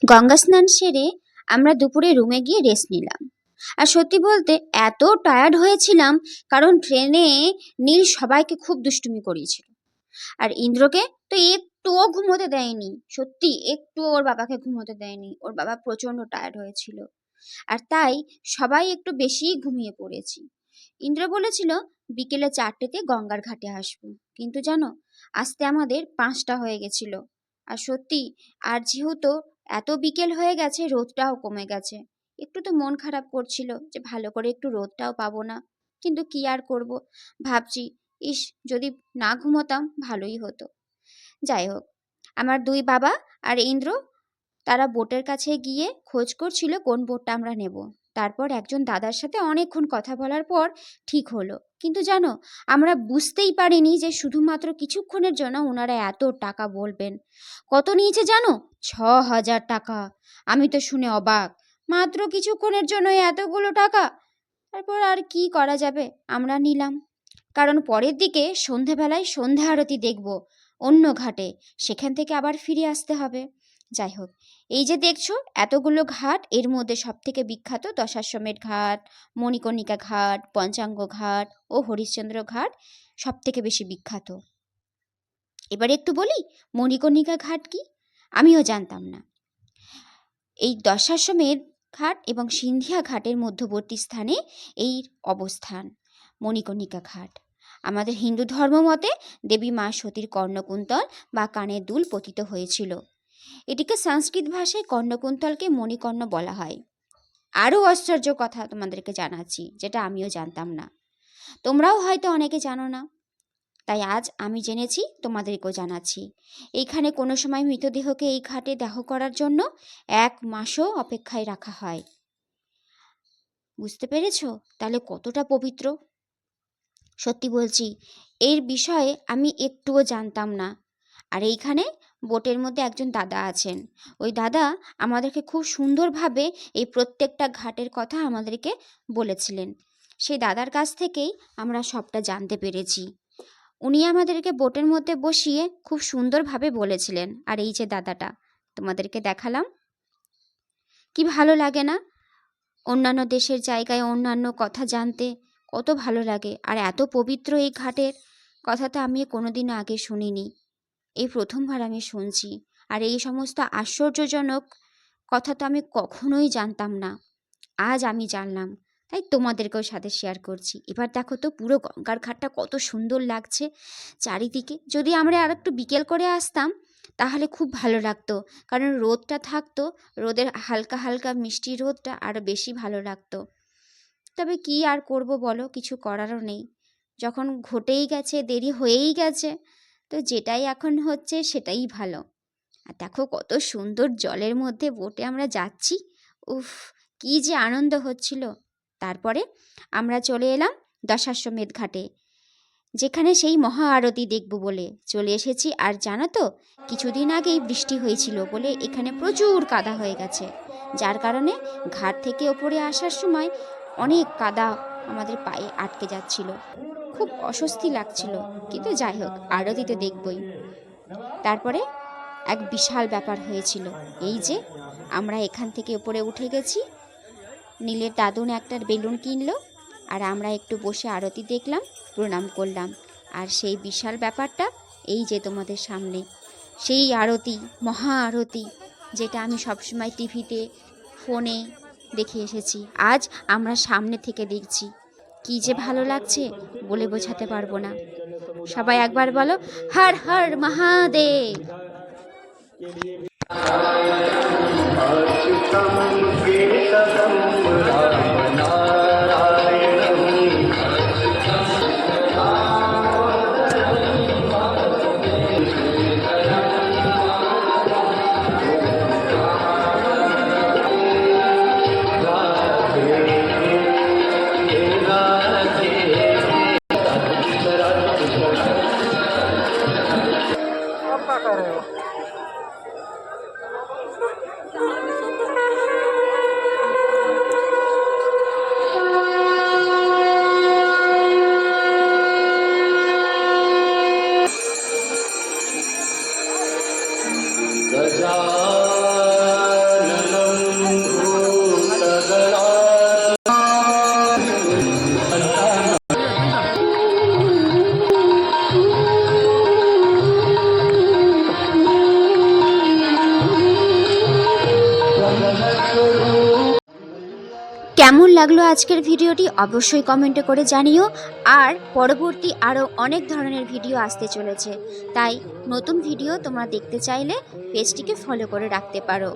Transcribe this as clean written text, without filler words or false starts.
গঙ্গা স্নান সেরে আমরা দুপুরে রুমে গিয়ে রেস্ট নিলাম। আর সত্যি বলতে এত টায়ার্ড হয়েছিলাম, কারণ ট্রেনে নীল সবাইকে খুব দুষ্টুমি করিয়েছিল। আর ইন্দ্রকে তো একটুও ঘুমোতে দেয়নি, সত্যি একটুও ওর বাবাকে ঘুমোতে দেয়নি। ওর বাবা প্রচন্ড টায়ার্ড হয়েছিল, আর তাই সবাই একটু বেশিই ঘুমিয়ে পড়েছি। ইন্দ্র বলেছিল বিকেলে 4টেতে গঙ্গার ঘাটে আসবো, কিন্তু জানো আসতে আমাদের 5টা হয়ে গেছিল। আর সত্যি, আর যেহেতু এত বিকেল হয়ে গেছে, রোদটাও কমে গেছে, একটু তো মন খারাপ করছিল যে ভালো করে একটু রোদটাও পাবো না। কিন্তু কি আর করব, ভাবছি ইস, যদি না ঘুমোতাম ভালোই হতো। যাই হোক, আমার 2 বাবা আর ইন্দ্র তারা বোটের কাছে গিয়ে খোঁজ করছিল কোন বোটটা আমরা নেব। তারপর একজন দাদার সাথে অনেকক্ষণ কথা বলার পর ঠিক হলো। কিন্তু জানো, আমরা বুঝতেই পারিনি যে শুধুমাত্র কিছুক্ষণের জন্য ওনারা এত টাকা বলবেন। কত নিয়েছে জানো? 6,000 টাকা। আমি তো শুনে অবাক, মাত্র কিছুক্ষণের জন্য এতগুলো টাকা। তারপর আর কি করা যাবে, আমরা নিলাম। কারণ পরের দিকে সন্ধেবেলায় সন্ধে আরতি দেখব অন্য ঘাটে, সেখান থেকে আবার ফিরে আসতে হবে। যাই হোক, এই যে দেখছো এতগুলো ঘাট, এর মধ্যে সবথেকে বিখ্যাত দশাশ্বমেধ ঘাট, মণিকর্ণিকা ঘাট, পঞ্চাঙ্গ ঘাট ও হরিশ্চন্দ্র ঘাট সবথেকে বেশি বিখ্যাত। এবার একটু বলি মণিকর্ণিকা ঘাট কি, আমিও জানতাম না। এই দশাশ্বমেধ ঘাট এবং সিন্ধিয়া ঘাটের মধ্যবর্তী স্থানে এই অবস্থান মণিকর্ণিকা ঘাট। আমাদের হিন্দু ধর্ম মতে দেবী মা সতীর কর্ণকুন্তল বা কানের দুল পতিত হয়েছিল। এটিকে সংস্কৃত ভাষায় কর্ণকুন্তলকে মণিকর্ণ বলা হয়। আরও আশ্চর্য কথা তোমাদেরকে জানাচ্ছি, যেটা আমিও জানতাম না, তোমরাও হয়তো অনেকে জানো না, তাই আজ আমি জেনেছি, তোমাদেরকেও জানাচ্ছি। এইখানে কোনো সময় মৃতদেহকে এই ঘাটে দাহ করার জন্য 1 মাসও অপেক্ষায় রাখা হয়। বুঝতে পেরেছ তাহলে কতটা পবিত্র? সত্যি বলছি, এর বিষয়ে আমি একটুও জানতাম না। আর এইখানে বোটের মধ্যে একজন দাদা আছেন, ওই দাদা আমাদেরকে খুব সুন্দরভাবে এই প্রত্যেকটা ঘাটের কথা আমাদেরকে বলেছিলেন। সেই দাদার কাছ থেকেই আমরা সবটা জানতে পেরেছি। উনি আমাদেরকে বোটের মধ্যে বসিয়ে খুব সুন্দরভাবে বলেছিলেন। আর এই যে দাদাটা তোমাদেরকে দেখালাম, কি ভালো লাগে না? অন্যান্য দেশের জায়গায় অন্যান্য কথা জানতে কত ভালো লাগে। আর এত পবিত্র এই ঘাটের কথা তো আমি কোনোদিন আগে শুনিনি, এই প্রথমবার আমি শুনছি। আর এই সমস্ত আশ্চর্যজনক কথা তো আমি কখনোই জানতাম না, আজ আমি জানলাম, তাই তোমাদেরকেও সাথে শেয়ার করছি। এবার দেখো তো পুরো গঙ্গার ঘাটটা কত সুন্দর লাগছে চারিদিকে। যদি আমরা আর একটু বিকেল করে আসতাম তাহলে খুব ভালো লাগতো, কারণ রোদটা থাকতো, রোদের হালকা হালকা মিষ্টি রোদটা আরও বেশি ভালো লাগতো। তবে কি আর করব বলো, কিছু করারও নেই। যখন ঘটেই গেছে, দেরি হয়েই গেছে, তো যেটাই এখন হচ্ছে সেটাই ভালো। আর দেখো কত সুন্দর জলের মধ্যে বোটে আমরা যাচ্ছি, উফ কি যে আনন্দ হচ্ছিল। তারপরে আমরা চলে এলাম দশাশ্বমেধ ঘাটে, যেখানে সেই মহা আরতি দেখব বলে চলে এসেছি। আর জানো তো, কিছুদিন আগেই বৃষ্টি হয়েছিল বলে এখানে প্রচুর কাদা হয়ে গেছে, যার কারণে ঘাট থেকে ওপরে আসার সময় অনেক কাদা আমাদের পায়ে আটকে যাচ্ছিল, খুব অস্বস্তি লাগছিল। কিন্তু যাই হোক, আরতি তো দেখবই। তারপরে এক বিশাল ব্যাপার হয়েছিল, এই যে আমরা এখান থেকে উপরে উঠে গেছি, নীলের দাদুন একটা বেলুন কিনলো, আর আমরা একটু বসে আরতি দেখলাম, প্রণাম করলাম। আর সেই বিশাল ব্যাপারটা এই যে তোমাদের সামনে, সেই আরতি, মহা আরতি, যেটা আমি সবসময় টিভিতে ফোনে দেখে এসেছি, আজ আমরা সামনে থেকে দেখছি। কি যে ভালো লাগছে বলে বোঝাতে পারবো না। সবাই একবার বলো, হর হর মহাদেব। লাগলো আজকের ভিডিওটি অবশ্যই কমেন্টে করে জানিও। আর পরবর্তী আরও অনেক ধরনের ভিডিও আসতে চলেছে, তাই নতুন ভিডিও তোমরা দেখতে চাইলে পেজটিকে ফলো করে রাখতে পারো।